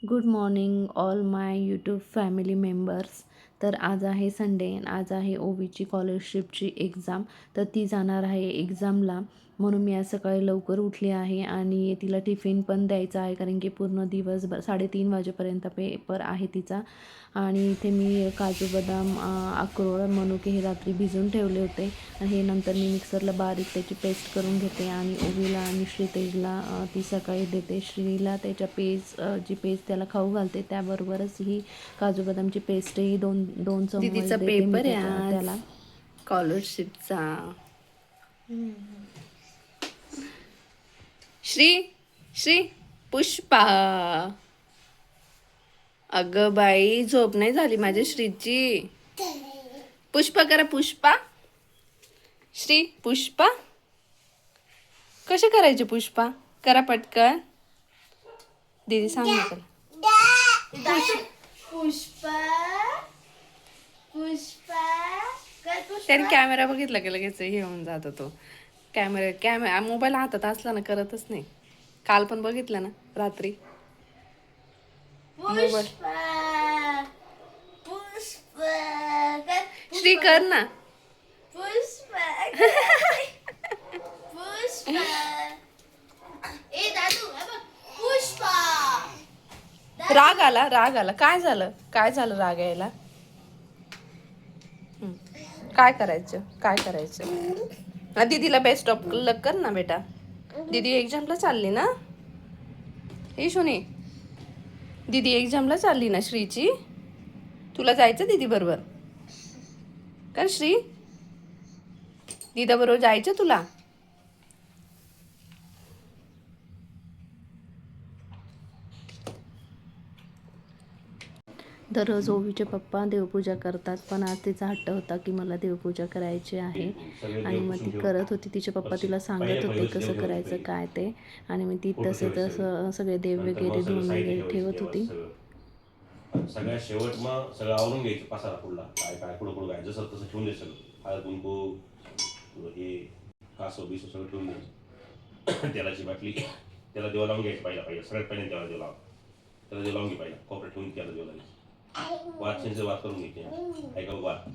Good morning all माय YouTube family members. तर आज आहे संडे, आज आहे ओवीची स्कॉलरशिपची एक्झाम. तर ती जाणार आहे एक्झामला, म्हणून मी आज सकाळी लवकर उठली आहे आणि तिला टिफिन पण द्यायचा आहे, कारण की पूर्ण दिवसभर 3:30 वाजेपर्यंत पेपर आहे तिचा. आणि इथे मी काजू बदाम, अक्रोड, मनुके हे रात्री भिजवून ठेवले होते आणि हे नंतर मी मिक्सरला बारीक त्याची पेस्ट करून घेते आणि ओवीला आणि श्रीतेजला ती सकाळी देते. श्रीला त्याच्या जी पेस्ट त्याला खाऊ घालते, त्याबरोबरच ही काजू बदामची पेस्टही दोन दोन चम्मच दीदीचा देते मी पेपर आहे आज त्याला. स्कॉलरशिपचा. श्री श्री पुष्पा. अगं बाई, झोप नाही झाली माझ्या श्रीची. पुष्पा करा, पुष्पा. श्री पुष्पा कसे करायचे? पुष्पा करा पटकन. दीदी सांग ना त्याला. पुष्पा पुष्पा त्याने कॅमेरा बघितला की लगेच हे होऊन जातो तो. कॅमेरा मोबाईल हातात असला ना करतच नाही. काल पण बघितलं ना रात्री. मोबाईल पुष्पा पुष्पा श्री कर ना. पुष्पा पुष्पा ए दादू हे बघ पुष्पा. राग आला. काय झालं राग यायला? काय करायचं? दीदीला बेस्ट ऑफ लक कर ना बेटा. दीदी एक्झामला चालली ना. हे शोनी, दीदी एक्झामला चालली ना श्रीची. तुला जायचं दीदी बरोबर का श्री? दीदा बरोबर जायचं तुला? दररोज ओवीचे पप्पा देवपूजा करतात, पण आज तिचा हट्ट होता की मला देवपूजा करायची आहे. आणि मग ती करत होती. तिचे पप्पा तिला सांगत होते कसं करायचं काय ते. आणि मग ती तसं सगळे देव वगैरे धुवून वगैरे ठेवत होती. सगळ्यात शेवट मग सगळं आवरून घ्यायचं पसारा पुढला. काय काय कुठं काय जसं तसं ठेवून द्यायचं सगळं. हळद कुंकू हे कासव बिसव सगळं ठेवून द्यायचं. तेलाची बाटली त्याला देवा लावून घ्यायचं. पहिला सगळ्यात पहिल्या त्याला देव लावून घे. पहिला कोपऱ्यात ठेवून त्याला देव लावायचं. वाद करून घ्यायचे. ऐका वाद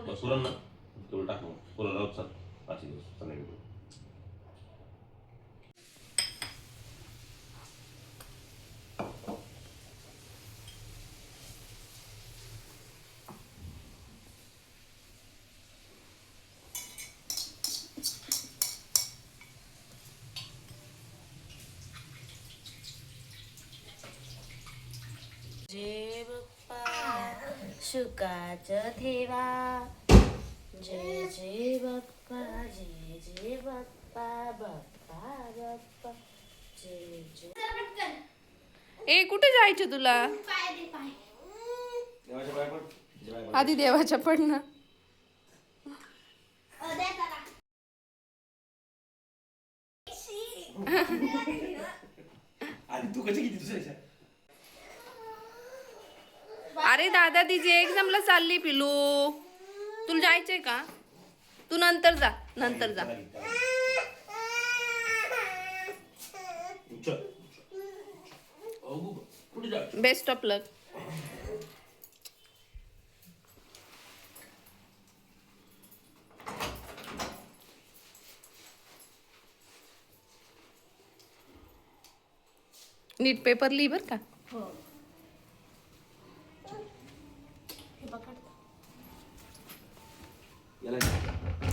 मग सुरण ना तेवढं टाक. मग पुरण राहत चाल 5 दिवस संध्याकाळी. जय बाप्पा शुकाचं ठेवा. जय जय बाप्पा जय जय बाप्पा बाप्पा बाप्पा जय जय. ए कुठे जायचं तुला? पाय दे पाय. आधी देवाच्या पडणं. द्या त्याला. तू कशी किती दुसऱ्याच्या अरे दादा, तिची एक्झामला चालली पिलू. तुला जायचंय का? तू नंतर जा. Best of luck. Neat paper लिही बर का.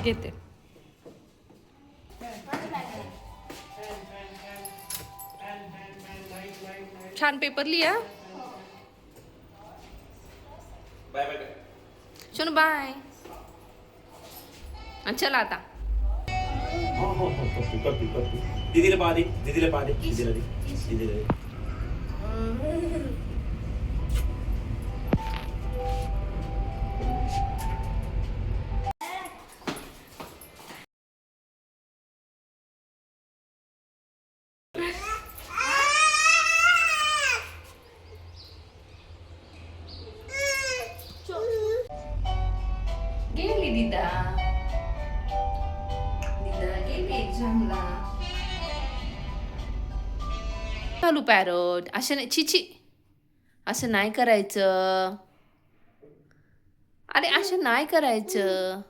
घेते. छान पेपर लिहा. चलो बाय. चला आता. दीदीला पहा दे. गेली दीदा गेली एक्झामला. चालू पॅरोट असे नाही. छिची असं नाही करायचं. अरे असं नाही करायचं.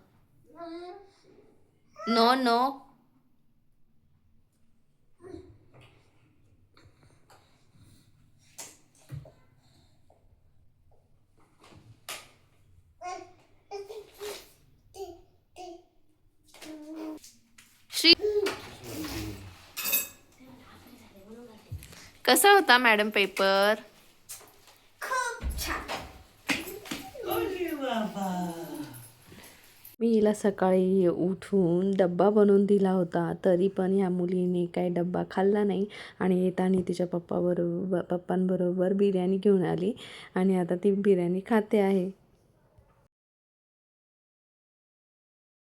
No no. श्री, कसा होता मॅडम पेपर? मी हिला सकाळी उठून डब्बा बनवून दिला होता, तरी पण ह्या मुलीने काही डब्बा खाल्ला नाही आणि येताना तिच्या पप्पांबरोबर बिर्याणी घेऊन आली आणि आता ती बिर्याणी खाते आहे.